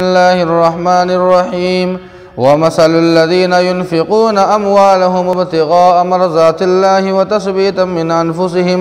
बिस्मिल्लाहिर्रहमानिर्रहीम वमसलुल्लज़ीना युनफ़िक़ूना अमवालहुम इब्तिग़ाअ मरज़ातिल्लाहि व तस्बीतम मिन अनफ़ुसिहिम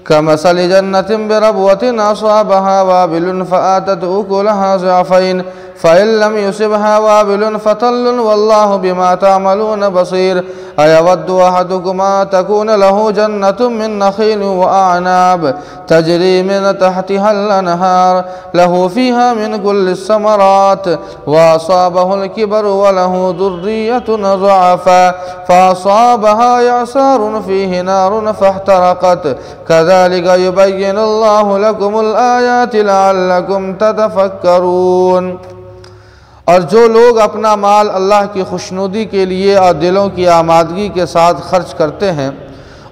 कमसलि जन्नतिन बिरबवतिन असाबहा वाबिलुन फ़आतत उकुलहा ज़िअफ़ैन फ़इन लम युसिबहा वाबिलुन फ़तल्लुन वल्लाहु बिमा तअमलून बसीर अयवद्दु अहदुकुम अन तकून लहु जन्नतुम मिन नख़ीलिन व अअनाब तजरी मिन तहतिहल अनहार लहु फ़ीहा मिन कुल्लि समरात व असाबहुल किबर व लहु ज़ुर्रिय्यतुन ज़ुअफ़ा फ़असाबहा यअसारुन फ़ीहि नारुन फ़अहतरक़त कज़ालिक युबय्यिनुल्लाहु लकुमुल आयाति लअल्लकुम ततफ़क्करून। और जो लोग अपना माल अल्लाह की खुशनुदी के लिए और दिलों की आमादगी के साथ खर्च करते हैं,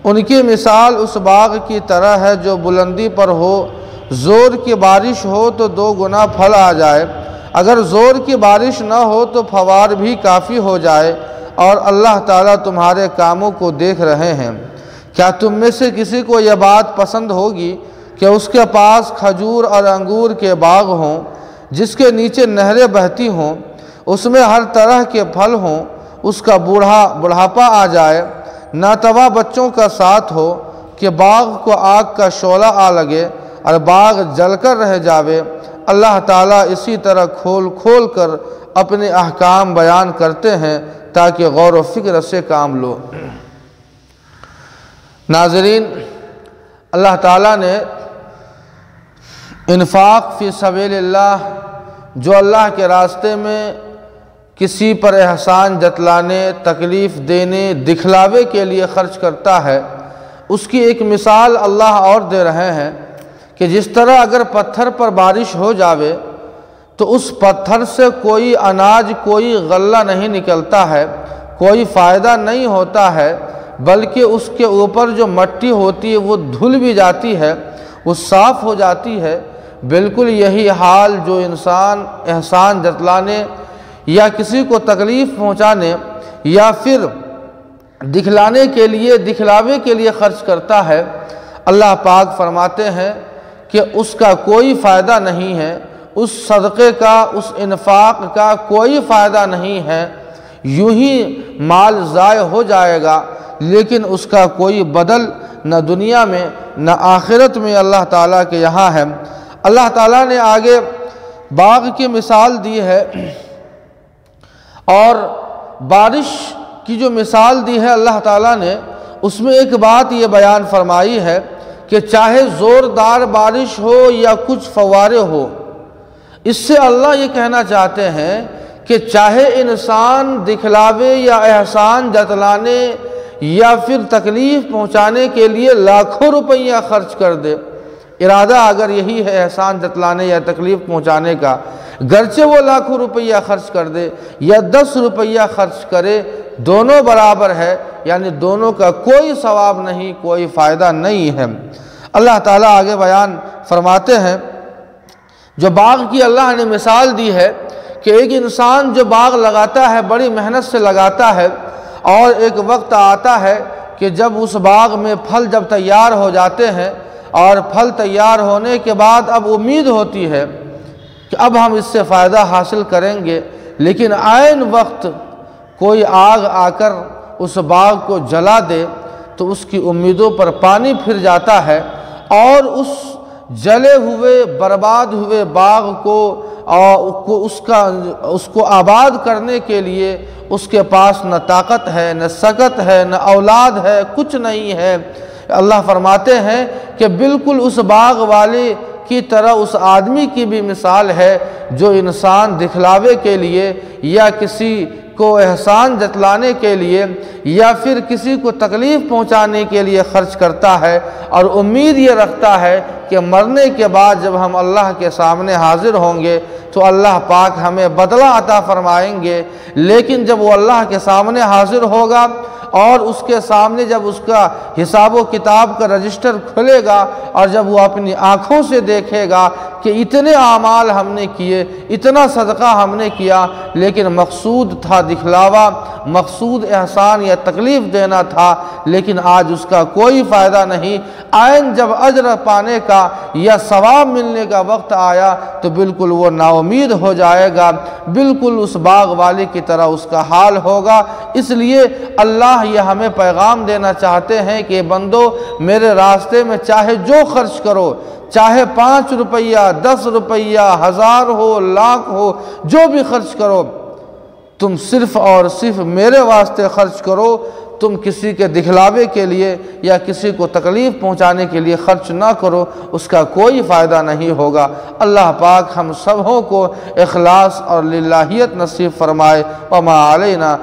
उनकी मिसाल उस बाग की तरह है जो बुलंदी पर हो, ज़ोर की बारिश हो तो 2 गुना फल आ जाए, अगर ज़ोर की बारिश न हो तो फवार भी काफ़ी हो जाए, और अल्लाह ताला तुम्हारे कामों को देख रहे हैं। क्या तुम में से किसी को यह बात पसंद होगी कि उसके पास खजूर और अंगूर के बाग हों जिसके नीचे नहरें बहती हों, उसमें हर तरह के फल हों, उसका बुढ़ापा आ जाए, नातवा बच्चों का साथ हो कि बाग को आग का शोला आ लगे और बाग जलकर रह जावे। अल्लाह ताला इसी तरह खोल खोल कर अपने अहकाम बयान करते हैं ताकि गौर व फिक्र से काम लो। नाज़रीन, अल्लाह ताला ने इन्फाक फ़ी सबीलिल्लाह, जो अल्लाह के रास्ते में किसी पर एहसान जतलाने, तकलीफ़ देने, दिखलावे के लिए ख़र्च करता है, उसकी एक मिसाल अल्लाह और दे रहे हैं कि जिस तरह अगर पत्थर पर बारिश हो जावे तो उस पत्थर से कोई अनाज, कोई गल्ला नहीं निकलता है, कोई फ़ायदा नहीं होता है, बल्कि उसके ऊपर जो मट्टी होती है वो धुल भी जाती है, वो साफ़ हो जाती है। बिल्कुल यही हाल जो इंसान एहसान जतलाने या किसी को तकलीफ़ पहुँचाने या फिर दिखलाने के लिए, दिखलावे के लिए ख़र्च करता है, अल्लाह पाक फरमाते हैं कि उसका कोई फ़ायदा नहीं है, उस सदक़े का, उस इन्फाक का कोई फ़ायदा नहीं है। यूँ ही माल ज़ाय हो जाएगा, लेकिन उसका कोई बदल न दुनिया में न आखिरत में अल्लाह ताला के यहाँ है। अल्लाह ताला ने आगे बाग की मिसाल दी है और बारिश की जो मिसाल दी है अल्लाह ताला ने, उसमें एक बात ये बयान फरमाई है कि चाहे ज़ोरदार बारिश हो या कुछ फव्वारे हो, इससे अल्लाह ये कहना चाहते हैं कि चाहे इंसान दिखलावे या एहसान जतलाने या फिर तकलीफ़ पहुँचाने के लिए लाखों रुपया खर्च कर दे, इरादा अगर यही है एहसान जतलाने या तकलीफ़ पहुँचाने का, गरचे वो लाखों रुपया खर्च कर दे या 10 रुपया खर्च करे, दोनों बराबर है, यानी दोनों का कोई सवाब नहीं, कोई फ़ायदा नहीं है। अल्लाह ताला आगे बयान फरमाते हैं, जो बाग की अल्लाह ने मिसाल दी है कि एक इंसान जो बाग लगाता है, बड़ी मेहनत से लगाता है, और एक वक्त आता है कि जब उस बाग में फल जब तैयार हो जाते हैं और फल तैयार होने के बाद अब उम्मीद होती है कि अब हम इससे फ़ायदा हासिल करेंगे, लेकिन आइन वक्त कोई आग आकर उस बाग को जला दे तो उसकी उम्मीदों पर पानी फिर जाता है और उस जले हुए, बर्बाद हुए बाग को उसको आबाद करने के लिए उसके पास न ताकत है, न सकत है, न औलाद है, कुछ नहीं है। अल्लाह फरमाते हैं कि बिल्कुल उस बाग वाले की तरह उस आदमी की भी मिसाल है जो इंसान दिखलावे के लिए या किसी को एहसान जतलाने के लिए या फिर किसी को तकलीफ़ पहुंचाने के लिए खर्च करता है और उम्मीद ये रखता है कि मरने के बाद जब हम अल्लाह के सामने हाजिर होंगे तो अल्लाह पाक हमें बदला अता फरमाएंगे। लेकिन जब वो अल्लाह के सामने हाजिर होगा और उसके सामने जब उसका हिसाब व किताब का रजिस्टर खुलेगा और जब वो अपनी आँखों से देखेगा कि इतने आमाल हमने किए, इतना सदका हमने किया, लेकिन मकसूद था दिखलावा, मकसूद एहसान या तकलीफ़ देना था, लेकिन आज उसका कोई फ़ायदा नहीं। आइन जब अजर पाने का या सवाब मिलने का वक्त आया तो बिल्कुल वो नाउमीद हो जाएगा, बिल्कुल उस बाग वाले की तरह उसका हाल होगा। इसलिए अल्लाह ये हमें पैगाम देना चाहते हैं कि बंदो, मेरे रास्ते में चाहे जो खर्च करो, चाहे 5 रुपया, 10 रुपया, 1000 हो, लाख हो, जो भी खर्च करो, तुम सिर्फ़ और सिर्फ मेरे वास्ते खर्च करो। तुम किसी के दिखलावे के लिए या किसी को तकलीफ़ पहुंचाने के लिए खर्च ना करो, उसका कोई फ़ायदा नहीं होगा। अल्लाह पाक हम सबों को इखलास और लिल्लाहियत नसीब फरमाए। वमा अलैना।